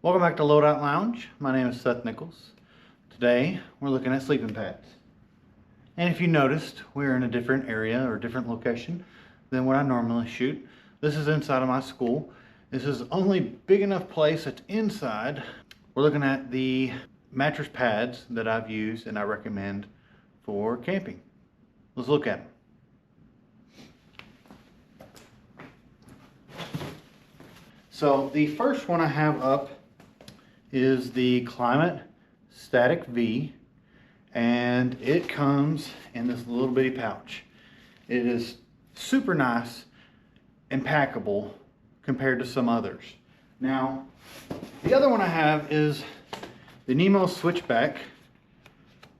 Welcome back to Loadout Lounge. My name is Seth Nichols. Today we're looking at sleeping pads. And if you noticed, we're in a different area or different location than what I normally shoot. This is inside of my school. This is the only big enough place that's inside. We're looking at the mattress pads that I've used and I recommend for camping. Let's look at them. So the first one I have up is the Klymit Static V, and it comes in this little bitty pouch. It is super nice and packable compared to some others. Now, the other one I have is the Nemo Switchback,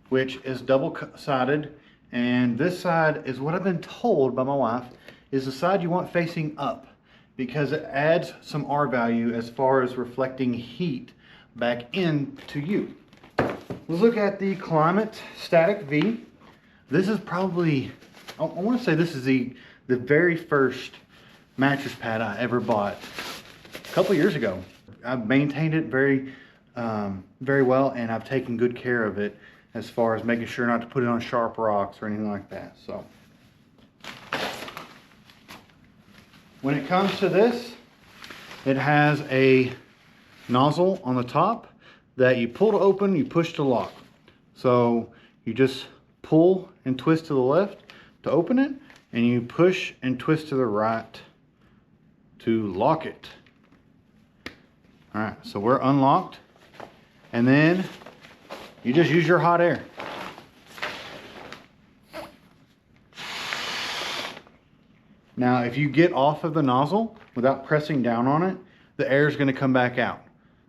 which is double-sided, and this side is what I've been told by my wife is the side you want facing up, because it adds some R value as far as reflecting heat back into you. Let's look at the Klymit Static V. This is probably, I want to say this is the very first mattress pad I ever bought a couple years ago. I've maintained it very well, and I've taken good care of it as far as making sure not to put it on sharp rocks or anything like that. So when it comes to this, it has a nozzle on the top that you pull to open, you push to lock. So you just pull and twist to the left to open it, and you push and twist to the right to lock it. All right, so we're unlocked, and then you just use your hot air. Now, if you get off of the nozzle without pressing down on it, the air is going to come back out.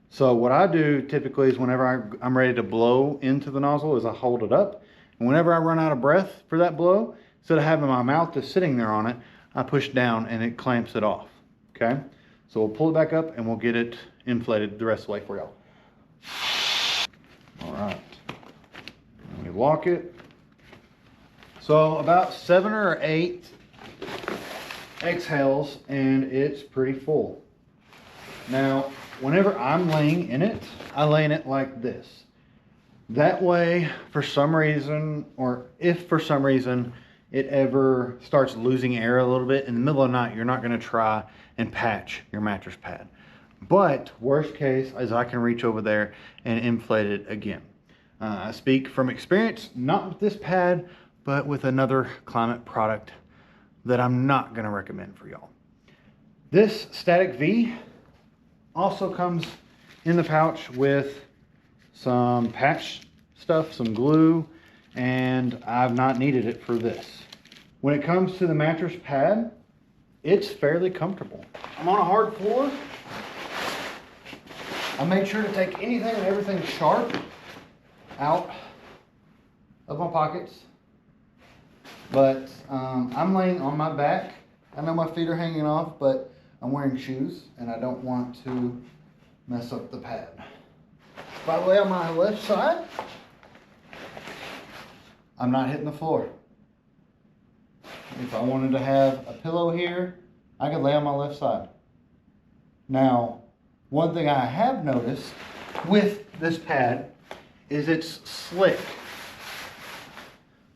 So what I do typically is whenever I'm ready to blow into the nozzle is I hold it up. And whenever I run out of breath for that blow, instead of having my mouth just sitting there on it, I push down and it clamps it off. Okay? So we'll pull it back up and we'll get it inflated the rest of the way for y'all. All right. Let me lock it. So about 7 or 8 exhales and it's pretty full. Now, whenever I'm laying in it, I lay in it like this. That way, for some reason, or if for some reason it ever starts losing air a little bit in the middle of the night, you're not going to try and patch your mattress pad. But worst case is I can reach over there and inflate it again. I speak from experience, not with this pad, but with another Klymit product that I'm not going to recommend for y'all. This Static V also comes in the pouch with some patch stuff, some glue, and I've not needed it for this. When it comes to the mattress pad, it's fairly comfortable. I'm on a hard floor. I made sure to take anything and everything sharp out of my pockets. But I'm laying on my back. I know my feet are hanging off, but I'm wearing shoes and I don't want to mess up the pad. By the way, on my left side, I'm not hitting the floor. If I wanted to have a pillow here, I could lay on my left side. Now, one thing I have noticed with this pad is it's slick.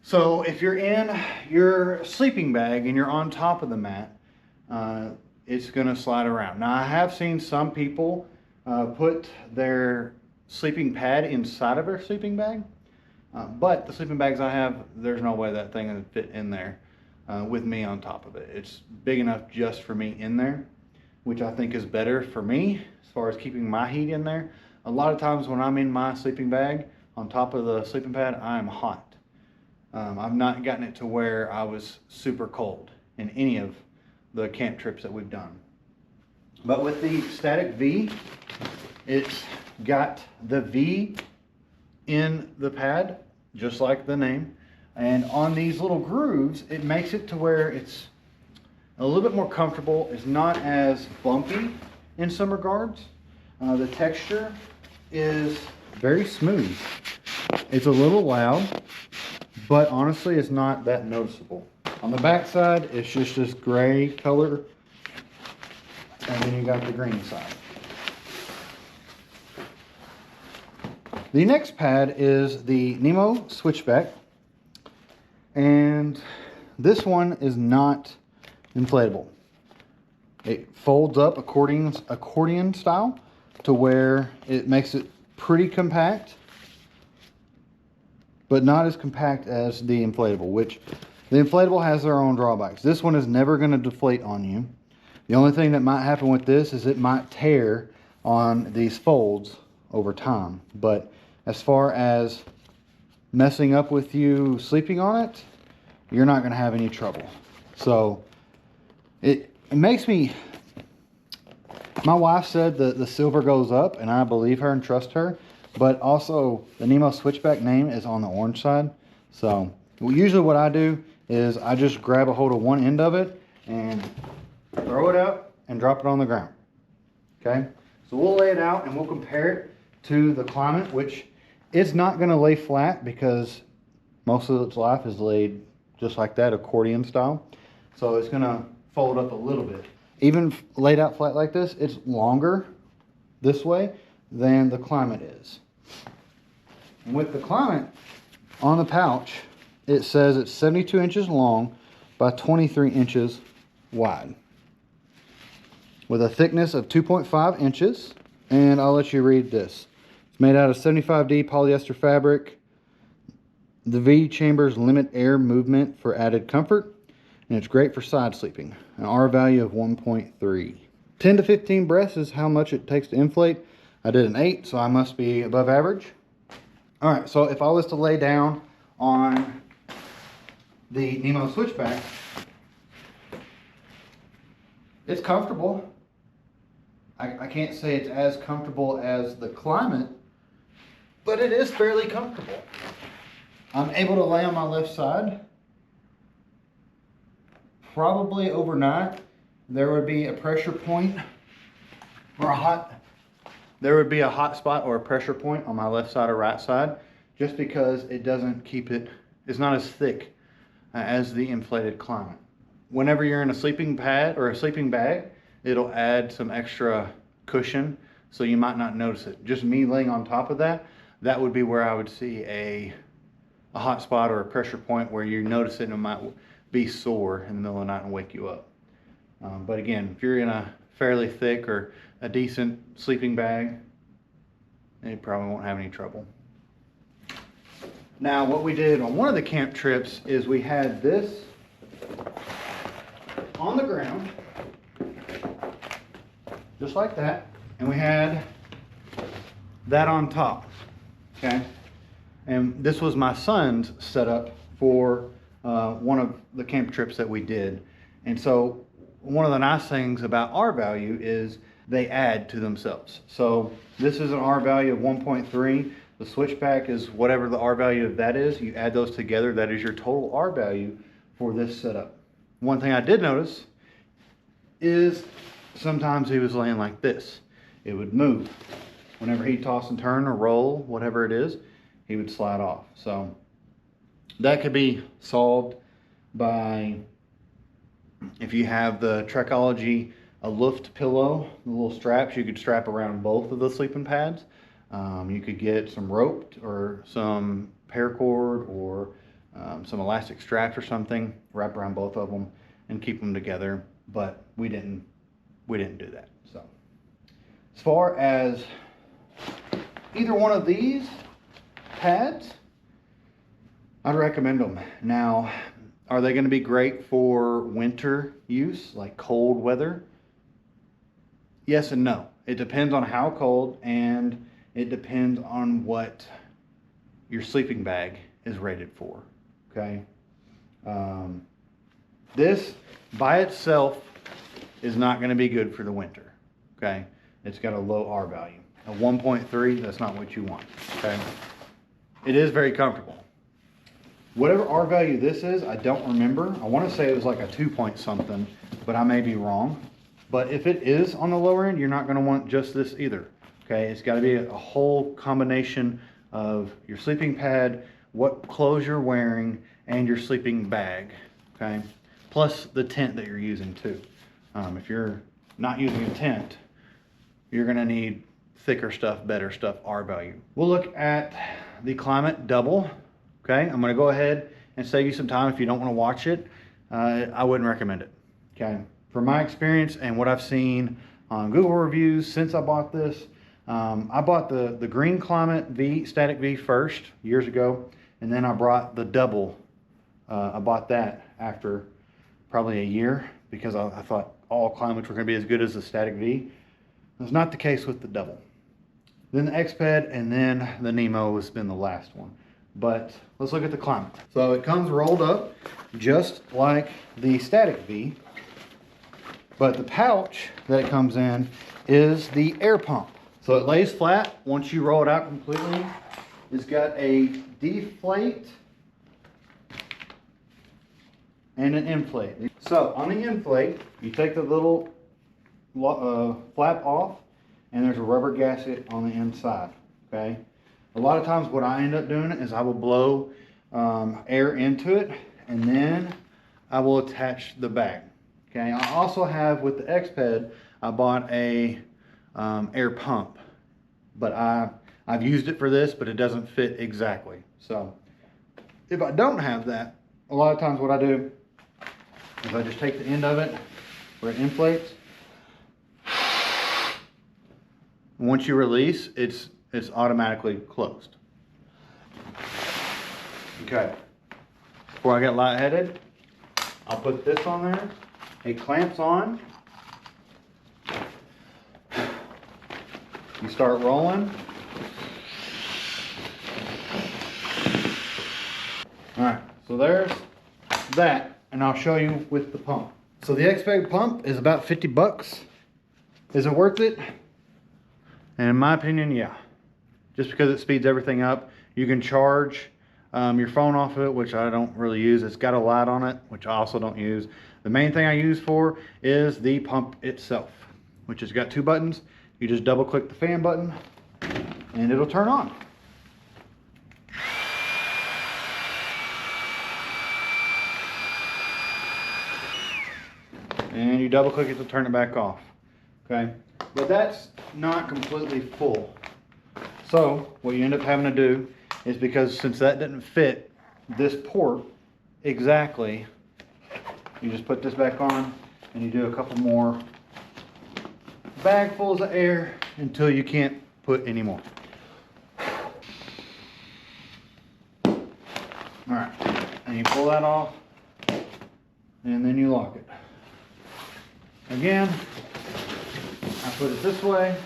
So if you're in your sleeping bag and you're on top of the mat, it's going to slide around. Now, I have seen some people put their sleeping pad inside of their sleeping bag, but the sleeping bags I have, there's no way that thing would fit in there with me on top of it. It's big enough just for me in there, which I think is better for me as far as keeping my heat in there. A lot of times when I'm in my sleeping bag on top of the sleeping pad, I'm hot. I've not gotten it to where I was super cold in any of the camp trips that we've done. But with the Static V, it's got the V in the pad, just like the name. And on these little grooves, it makes it to where it's a little bit more comfortable. It's not as bumpy in some regards. The texture is very smooth. It's a little loud, but honestly, it's not that noticeable. On the back side, it's just this gray color, and then you got the green side. The next pad is the Nemo Switchback, and this one is not inflatable. It folds up accordion style to where it makes it pretty compact, but not as compact as the inflatable, which the inflatable has their own drawbacks. This one is never going to deflate on you. The only thing that might happen with this is it might tear on these folds over time. But as far as messing up with you sleeping on it, you're not going to have any trouble. So it makes me, my wife said that the silver goes up, and I believe her and trust her, but also the Nemo Switchback name is on the orange side. So usually what I do is I just grab a hold of one end of it and throw it up and drop it on the ground. Okay, so we'll lay it out and we'll compare it to the Klymit, which it's not going to lay flat because most of its life is laid just like that, accordion style. So it's going to fold up a little bit. Even laid out flat like this, it's longer this way than the Klymit is. And with the Klymit on the pouch, it says it's 72 inches long by 23 inches wide, with a thickness of 2.5 inches. And I'll let you read this. It's made out of 75D polyester fabric. The V chambers limit air movement for added comfort, and it's great for side sleeping. An R value of 1.3. 10 to 15 breaths is how much it takes to inflate. I did an 8, so I must be above average. All right, so if I was to lay down on the Nemo Switchback, it's comfortable. I can't say it's as comfortable as the Klymit, but it is fairly comfortable. I'm able to lay on my left side. Probably overnight, there would be a pressure point or there would be a hot spot or a pressure point on my left side or right side, just because it doesn't keep it, it's not as thick as the inflated Klymit. Whenever you're in a sleeping pad or a sleeping bag, it'll add some extra cushion, so you might not notice it. Just me laying on top of that, that would be where I would see a hot spot or a pressure point where you notice it and it might be sore in the middle of the night and wake you up. But again, if you're in a fairly thick or a decent sleeping bag, you probably won't have any trouble. Now, what we did on one of the camp trips is we had this on the ground, just like that, and we had that on top, okay? And this was my son's setup for one of the camp trips that we did. And so one of the nice things about R value is they add to themselves. So this is an R value of 1.3. The Switchback is whatever the R value of that is. You add those together, that is your total R value for this setup. One thing I did notice is sometimes he was laying like this. It would move. Whenever he toss and turn or roll, whatever it is, he would slide off. So that could be solved by, if you have the Trekology a Luft pillow, the little straps, you could strap around both of the sleeping pads. You could get some rope or some paracord or some elastic straps or something, wrap around both of them and keep them together. But we didn't do that. So as far as either one of these pads, I'd recommend them. Now, are they going to be great for winter use, like cold weather? Yes and no. It depends on how cold, and it depends on what your sleeping bag is rated for, okay? This by itself is not going to be good for the winter, okay? It's got a low R value. A 1.3, that's not what you want, okay? It is very comfortable. Whatever R value this is, I don't remember. I want to say it was like a 2 point something, but I may be wrong. But if it is on the lower end, you're not going to want just this either. Okay, it's got to be a whole combination of your sleeping pad, what clothes you're wearing, and your sleeping bag. Okay, plus the tent that you're using too. If you're not using a tent, you're going to need thicker stuff, better stuff, R value. We'll look at the Klymit Double. Okay, I'm going to go ahead and save you some time if you don't want to watch it. I wouldn't recommend it. Okay, from my experience and what I've seen on Google reviews since I bought this, I bought the green Klymit V, Static V first years ago, and then I brought the Double. I bought that after probably a year because I thought all Klymits were going to be as good as the Static V. That's not the case with the Double. Then the Xped, and then the Nemo has been the last one. But let's look at the Klymit. So it comes rolled up just like the Static V, but the pouch that it comes in is the air pump. So it lays flat once you roll it out completely. It's got a deflate and an inflate. So on the inflate, you take the little flap off, and there's a rubber gasket on the inside. Okay. A lot of times what I end up doing is I will blow air into it, and then I will attach the bag. Okay. I also have with the Xped, I bought a air pump, but I've used it for this, but it doesn't fit exactly. So if I don't have that, a lot of times what I do is I just take the end of it where it inflates. Once you release, it's automatically closed. Okay. Before I get lightheaded, I'll put this on there. It clamps on. You start rolling. All right, so there's that, and I'll show you with the pump. So the Xped pump is about 50 bucks. Is it worth it? And in my opinion, yeah. Just because it speeds everything up. You can charge your phone off of it, which I don't really use. It's got a light on it, which I also don't use. The main thing I use for is the pump itself, which has got two buttons. You just double click the fan button and it'll turn on. And you double click it to turn it back off. Okay, but that's not completely full. So what you end up having to do is, because since that didn't fit this port exactly, you just put this back on and you do a couple more bagfuls of air until you can't put any more. All right, and you pull that off and then you lock it. Again, I put it this way.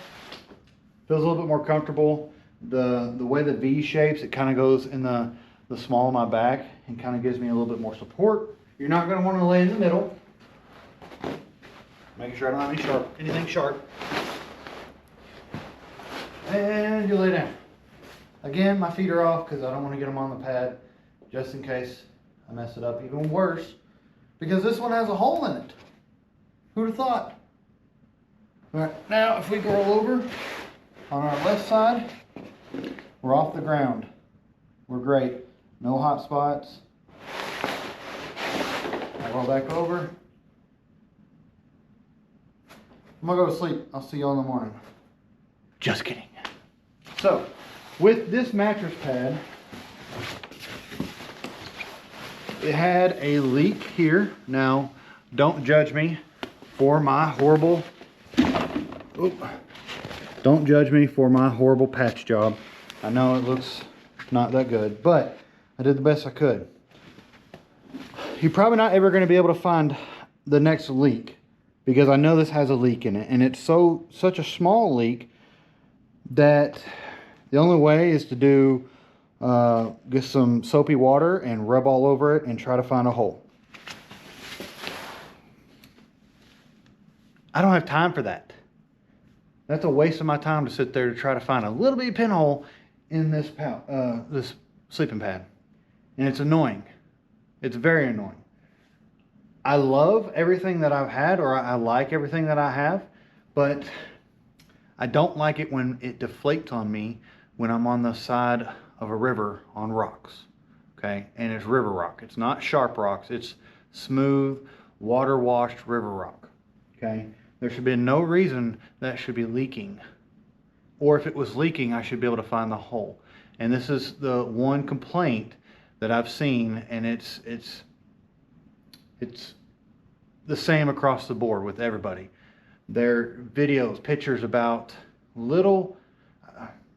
Feels a little bit more comfortable. The way the V shapes, it kind of goes in the small of my back and kind of gives me a little bit more support. You're not going to want to lay in the middle. Making sure I don't have anything sharp. And you lay down. Again, my feet are off because I don't want to get them on the pad, just in case I mess it up even worse, because this one has a hole in it. Who'd have thought? All right, now if we go roll over on our left side, we're off the ground. We're great. No hot spots. I roll back over. I'm gonna go to sleep. I'll see you all in the morning. Just kidding. So, with this mattress pad, it had a leak here. Now, don't judge me for my horrible, don't judge me for my horrible patch job. I know it looks not that good, but I did the best I could. You're probably not ever going to be able to find the next leak, because I know this has a leak in it, and it's such a small leak that the only way is to do get some soapy water and rub all over it and try to find a hole. I don't have time for that. That's a waste of my time to sit there to try to find a little bitty pinhole in this this sleeping pad. And it's annoying. It's very annoying. I love everything that I've had, or I like everything that I have, but I don't like it when it deflates on me when I'm on the side of a river on rocks. Okay, and it's river rock. It's not sharp rocks. It's smooth, water-washed river rock. Okay, there should be no reason that should be leaking or if it was leaking, I should be able to find the hole. And this is the one complaint that I've seen, and it's the same across the board with everybody. There are videos, pictures about little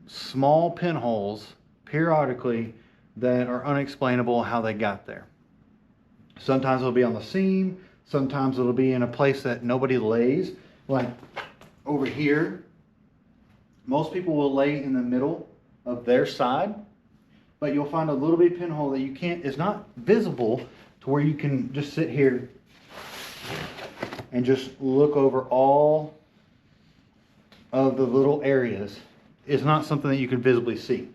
small pinholes periodically that are unexplainable how they got there. Sometimes it'll be on the seam, sometimes it'll be in a place that nobody lays, like over here. Most people will lay in the middle of their side, but you'll find a little bitty pinhole that it's not visible to where you can just sit here and just look over all of the little areas. It's not something that you can visibly see.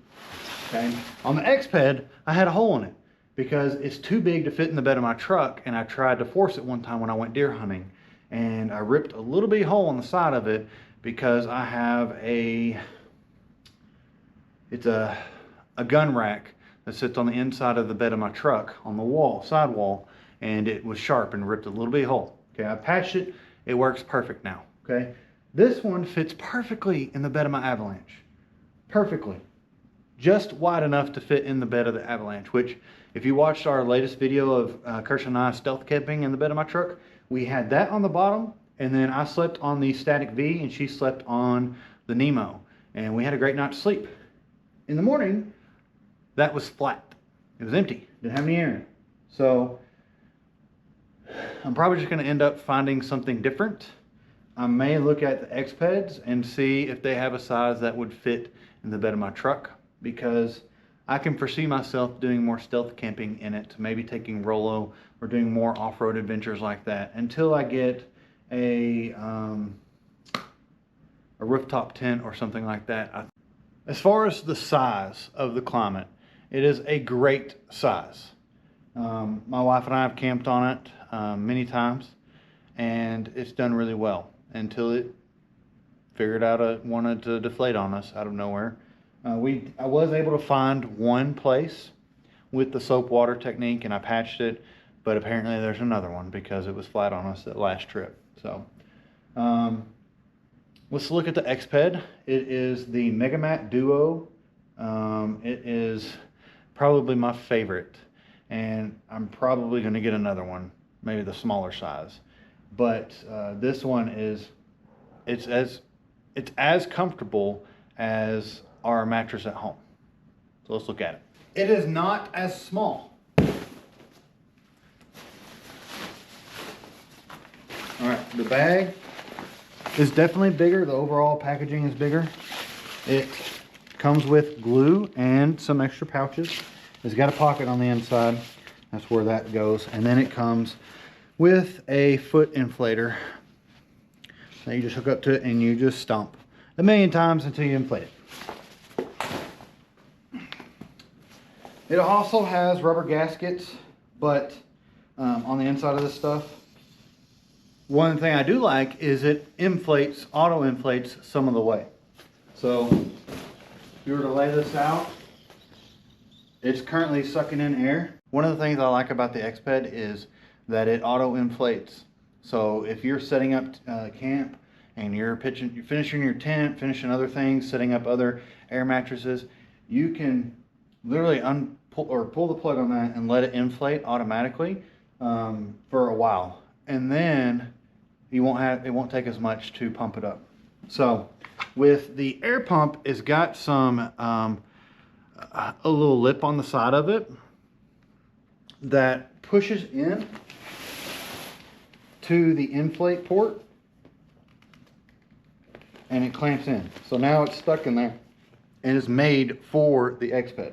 Okay. On the X-Ped, I had a hole in it because it's too big to fit in the bed of my truck, and I tried to force it one time when I went deer hunting, and I ripped a little bitty hole on the side of it because I have it's a gun rack that sits on the inside of the bed of my truck on the wall, side wall, and it was sharp and ripped a little bitty hole. Okay, I patched it. It works perfect now. Okay, this one fits perfectly in the bed of my Avalanche. Perfectly. Just wide enough to fit in the bed of the Avalanche, which if you watched our latest video of Kirsten and I stealth camping in the bed of my truck, we had that on the bottom, and then I slept on the Static V and she slept on the Nemo, and we had a great night's sleep. In the morning, that was flat. It was empty. Didn't have any air in it. So I'm probably just going to end up finding something different. I may look at the X-Peds and see if they have a size that would fit in the bed of my truck, because I can foresee myself doing more stealth camping in it, maybe taking Rollo or doing more off-road adventures like that until I get a rooftop tent or something like that. As far as the size of the Klymit, it is a great size. My wife and I have camped on it many times, and it's done really well until it figured out it wanted to deflate on us out of nowhere. I was able to find one place with the soap water technique, and I patched it, but apparently there's another one because it was flat on us that last trip. So let's look at the X-Ped. It is the Megamat Duo. It is probably my favorite, and I'm probably going to get another one, maybe the smaller size. But this one it's as comfortable as our mattress at home. So let's look at it. It is not as small. All right, the bag is definitely bigger. The overall packaging is bigger. It comes with glue and some extra pouches. It's got a pocket on the inside. That's where that goes. And then it comes with a foot inflator that you just hook up to it and you just stomp a million times until you inflate it. It also has rubber gaskets, but on the inside of this stuff. One thing I do like is it auto inflates some of the way. So if you were to lay this out, it's currently sucking in air. One of the things I like about the X-Ped is that it auto inflates. So if you're setting up camp and you're finishing your tent, finishing other things, setting up other air mattresses, you can literally pull the plug on that and let it inflate automatically for a while, and then it won't take as much to pump it up. So with the air pump, it's got some a little lip on the side of it that pushes in to the inflate port, and it clamps in. So now it's stuck in there and is made for the X-Ped.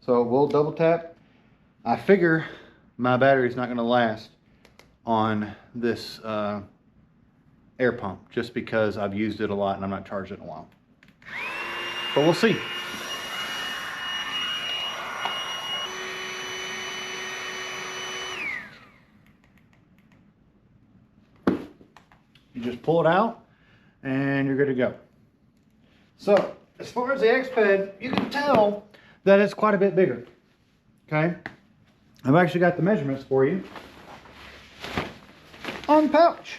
So we'll double tap. I figure my battery's not going to last on this air pump just because I've used it a lot and I'm not charged it in a while. But we'll see. You just pull it out and you're good to go. So as far as the X-Ped, you can tell that it's quite a bit bigger. Okay, I've actually got the measurements for you on the pouch.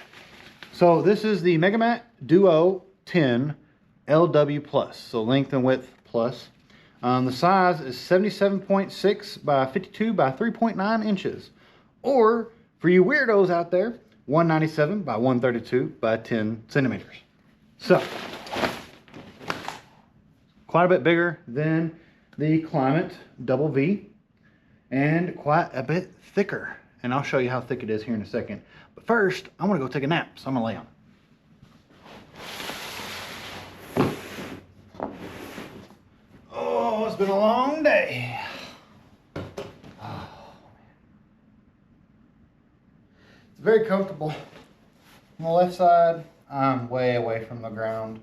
So this is the Megamat Duo 10 LW plus, so length and width plus. The size is 77.6 by 52 by 3.9 inches. Or, for you weirdos out there, 197 by 132 by 10 centimeters. So, quite a bit bigger than the Klymit Double V, and quite a bit thicker. And I'll show you how thick it is here in a second. But first, I'm gonna go take a nap, so I'm gonna lay on. Oh, it's been a long day. Oh, it's very comfortable. On the left side, I'm way away from the ground.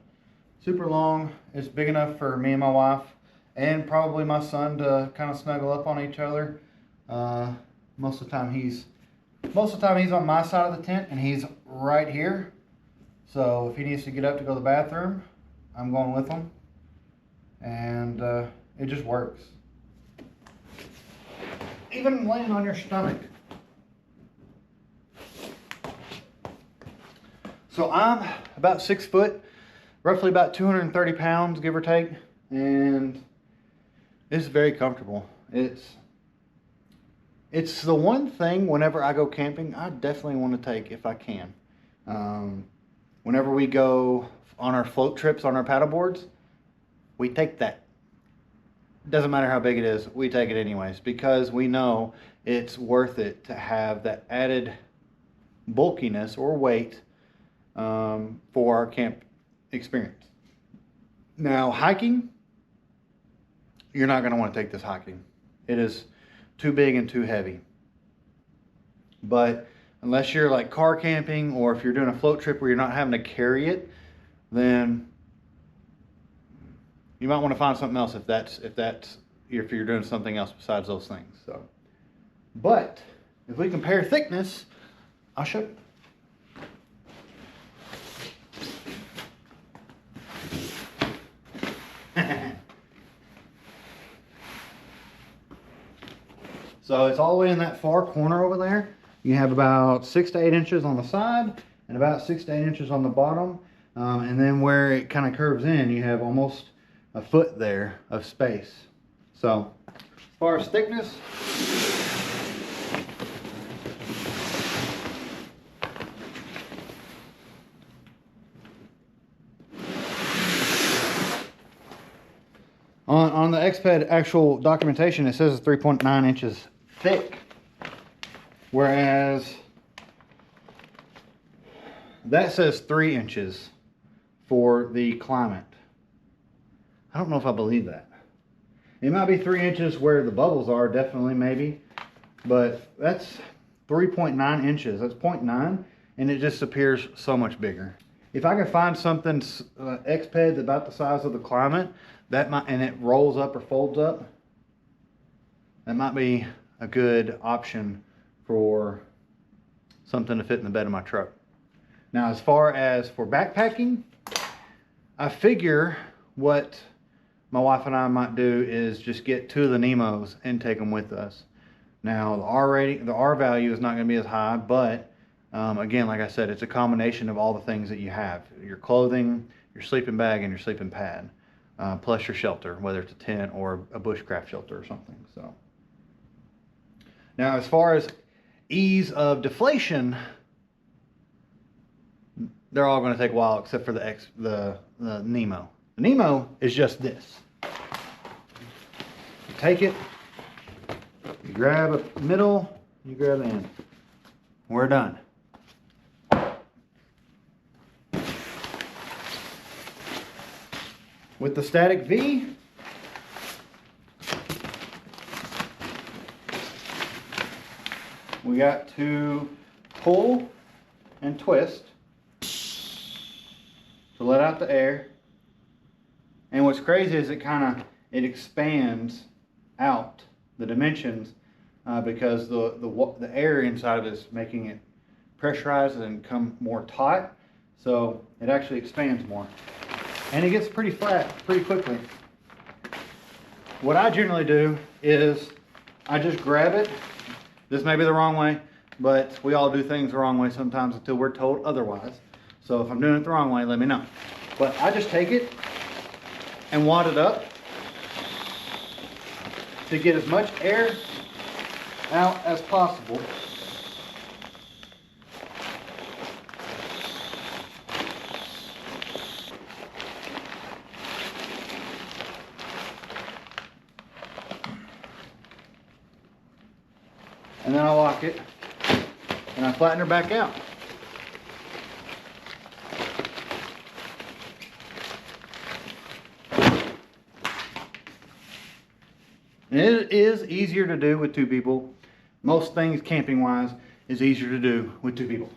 Super long. It's big enough for me and my wife, and probably my son, to kind of snuggle up on each other. Most of the time he's on my side of the tent, and he's right here. So if he needs to get up to go to the bathroom, I'm going with him, and it just works. Even laying on your stomach. So I'm about 6 foot, roughly about 230 pounds, give or take, and it's very comfortable. It's the one thing whenever I go camping, I definitely want to take if I can. Whenever we go on our float trips on our paddle boards, we take that. Doesn't matter how big it is, we take it anyways, because we know it's worth it to have that added bulkiness or weight for our camp experience. Now, hiking, you're not going to want to take this hiking. It is too big and too heavy. But unless you're like car camping, or if you're doing a float trip where you're not having to carry it, then you might want to find something else if you're doing something else besides those things. So, but if we compare thickness, I'll show you. So it's all the way in that far corner over there. You have about 6 to 8 inches on the side and about 6 to 8 inches on the bottom. And then where it kind of curves in, you have almost a foot there of space. So as far as thickness, on the Exped actual documentation, it says it's 3.9 inches thick, whereas that says 3 inches for the Klymit. I don't know if I believe that. It might be 3 inches where the bubbles are, definitely, maybe, but that's 3.9 inches. That's 0.9, and it just appears so much bigger. If I could find something Exped about the size of the Klymit, that might, and it rolls up or folds up, that might be a good option for something to fit in the bed of my truck. Now, as far as for backpacking, I figure what my wife and I might do is just get 2 of the Nemos and take them with us. Now, the R value is not going to be as high, but again, like I said, it's a combination of all the things that you have: your clothing, your sleeping bag, and your sleeping pad, plus your shelter, whether it's a tent or a bushcraft shelter or something. So, now as far as ease of deflation, they're all going to take a while except for the Nemo. The Nemo is just this. You take it, you grab a middle, you grab the end. We're done. With the Static V, we got to pull and twist to let out the air. And what's crazy is it expands out the dimensions because the air inside of it is making it pressurize and come more taut. So it actually expands more. And it gets pretty flat pretty quickly. What I generally do is I just grab it. This may be the wrong way, but we all do things the wrong way sometimes until we're told otherwise. So if I'm doing it the wrong way, let me know. But I just take it and wad it up to get as much air out as possible. And then I lock it and I flatten her back out. And it is easier to do with two people. Most things camping wise is easier to do with two people.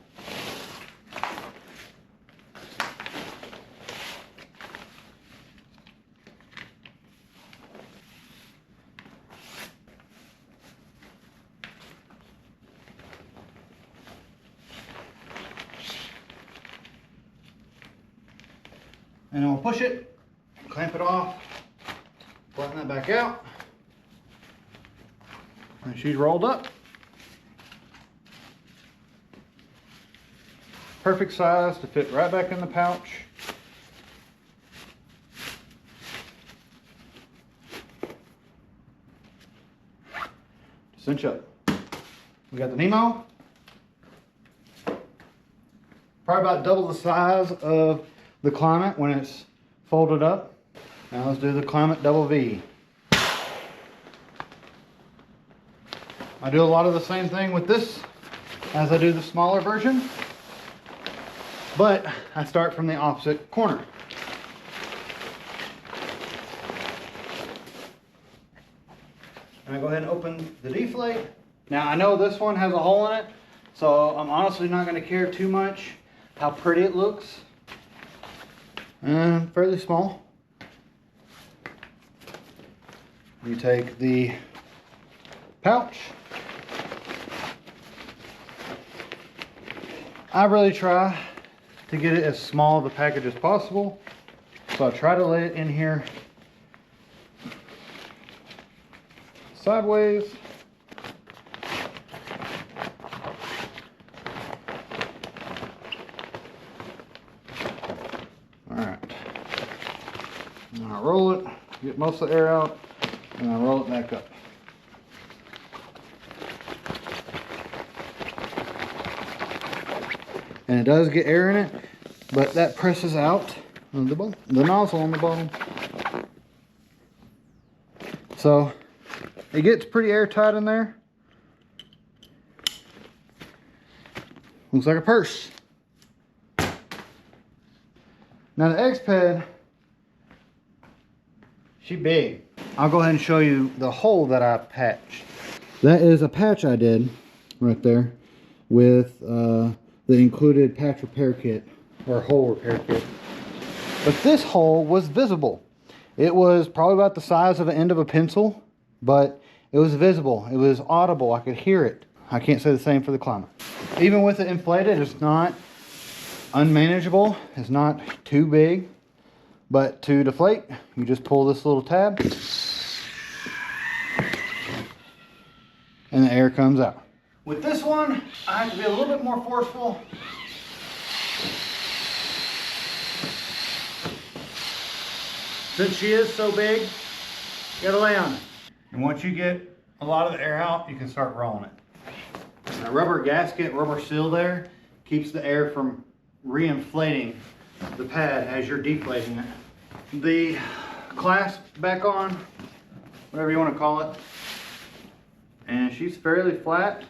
And I'll push it, clamp it off, flatten that back out, and she's rolled up. Perfect size to fit right back in the pouch. Cinch up. We got the Nemo. Probably about double the size of the Klymit when it's folded up. Now let's do the Klymit Double V. I do a lot of the same thing with this as I do the smaller version, but I start from the opposite corner. And I go ahead and open the deflate. Now I know this one has a hole in it, so I'm honestly not going to care too much how pretty it looks. Fairly small. You take the pouch. I really try to get it as small of a package as possible, so I try to lay it in here sideways. And I roll it, get most of the air out, and I roll it back up. And it does get air in it, but that presses out the nozzle on the bottom. So it gets pretty airtight in there. Looks like a purse. Now the Exped, she's big. I'll go ahead and show you the hole that I patched. That is a patch I did right there with the included patch repair kit or hole repair kit. But this hole was visible. It was probably about the size of the end of a pencil, but it was visible. It was audible. I could hear it. I can't say the same for the Klymit. Even with it inflated, it's not unmanageable. It's not too big. But to deflate, you just pull this little tab and the air comes out. With this one, I have to be a little bit more forceful. Since she is so big, you gotta lay on it. And once you get a lot of the air out, you can start rolling it. A rubber gasket, rubber seal there, keeps the air from re-inflating the pad as you're deflating it. The clasp back on, whatever you want to call it, and she's fairly flat.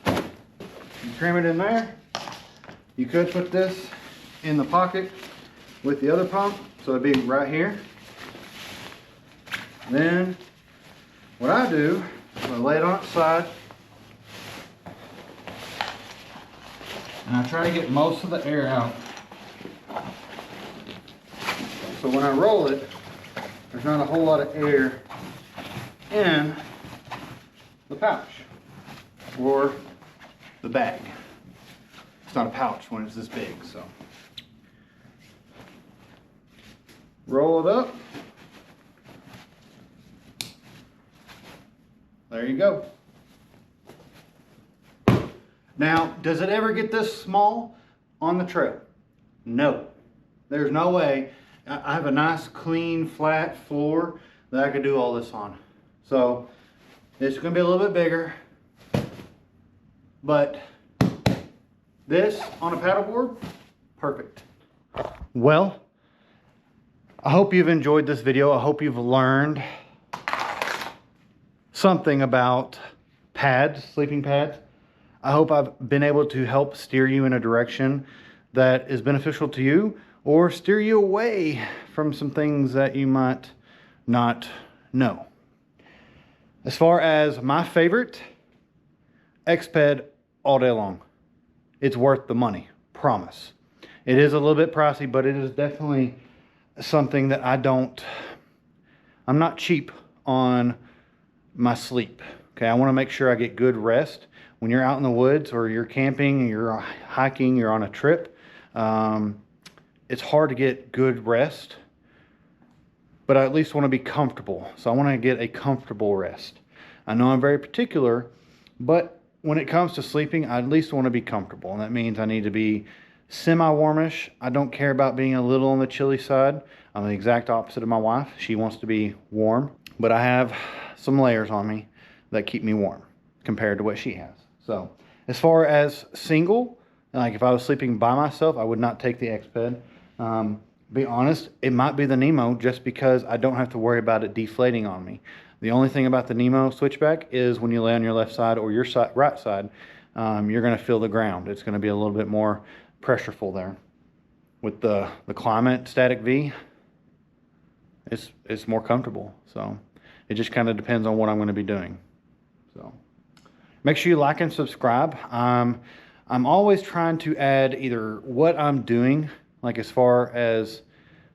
You trim it in there. You could put this in the pocket with the other pump, so it'd be right here. Then what I do is I lay it on its side, and I try to get most of the air out. So when I roll it, there's not a whole lot of air in the pouch or the bag. It's not a pouch when it's this big, so. Roll it up. There you go. Now, does it ever get this small on the trail? No, there's no way. I have a nice, clean, flat floor that I could do all this on. So it's going to be a little bit bigger, but this on a paddleboard, perfect. Well, I hope you've enjoyed this video. I hope you've learned something about pads, sleeping pads. I hope I've been able to help steer you in a direction that is beneficial to you, or steer you away from some things that you might not know. As far as my favorite, Exped all day long. It's worth the money, promise. It is a little bit pricey, but it is definitely something that I'm not cheap on my sleep. Okay, I want to make sure I get good rest. When you're out in the woods or you're camping, you're hiking, you're on a trip, it's hard to get good rest, but I at least want to be comfortable. So I want to get a comfortable rest. I know I'm very particular, but when it comes to sleeping, I at least want to be comfortable. And that means I need to be semi-warmish. I don't care about being a little on the chilly side. I'm the exact opposite of my wife. She wants to be warm, but I have some layers on me that keep me warm compared to what she has. So as far as single, like if I was sleeping by myself, I would not take the Exped. Be honest, it might be the Nemo just because I don't have to worry about it deflating on me. The only thing about the Nemo switchback is when you lay on your left side or your right side, you're going to feel the ground. It's going to be a little bit more pressureful there. With the Klymit Static V, it's more comfortable. So it just kind of depends on what I'm going to be doing. So make sure you like and subscribe. I'm always trying to add either what I'm doing, like as far as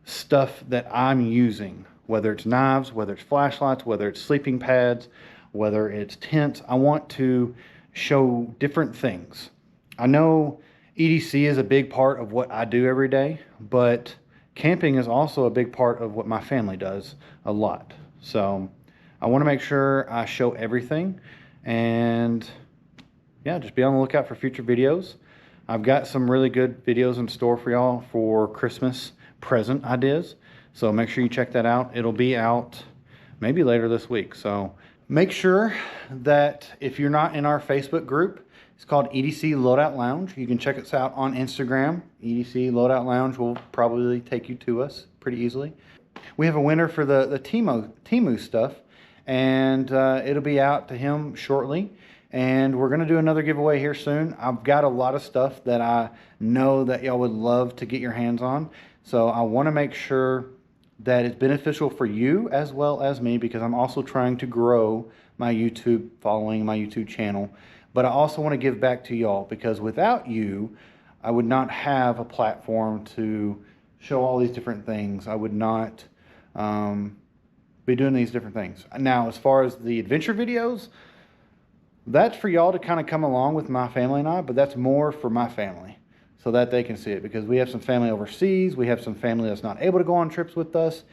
stuff that I'm using, whether it's knives, whether it's flashlights, whether it's sleeping pads, whether it's tents. I want to show different things. I know EDC is a big part of what I do every day, but camping is also a big part of what my family does a lot. So I want to make sure I show everything, and yeah, just be on the lookout for future videos. I've got some really good videos in store for y'all for Christmas present ideas. So make sure you check that out. It'll be out maybe later this week. So make sure that if you're not in our Facebook group, it's called EDC Loadout Lounge. You can check us out on Instagram. EDC Loadout Lounge will probably take you to us pretty easily. We have a winner for the Temu stuff, and it'll be out to him shortly. And we're going to do another giveaway here soon. I've got a lot of stuff that I know that y'all would love to get your hands on. So I want to make sure that it's beneficial for you as well as me, because I'm also trying to grow my YouTube following, my YouTube channel. But I also want to give back to y'all, because without you, I would not have a platform to show all these different things. I would not be doing these different things. Now, as far as the adventure videos, that's for y'all to kind of come along with my family and I, but that's more for my family so that they can see it, because we have some family overseas. We have some family that's not able to go on trips with us,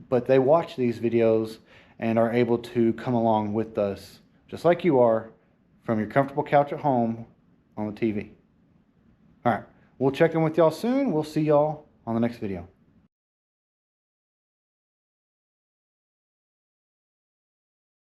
but they watch these videos and are able to come along with us, just like you are, from your comfortable couch at home on the TV. All right, we'll check in with y'all soon. We'll see y'all on the next video.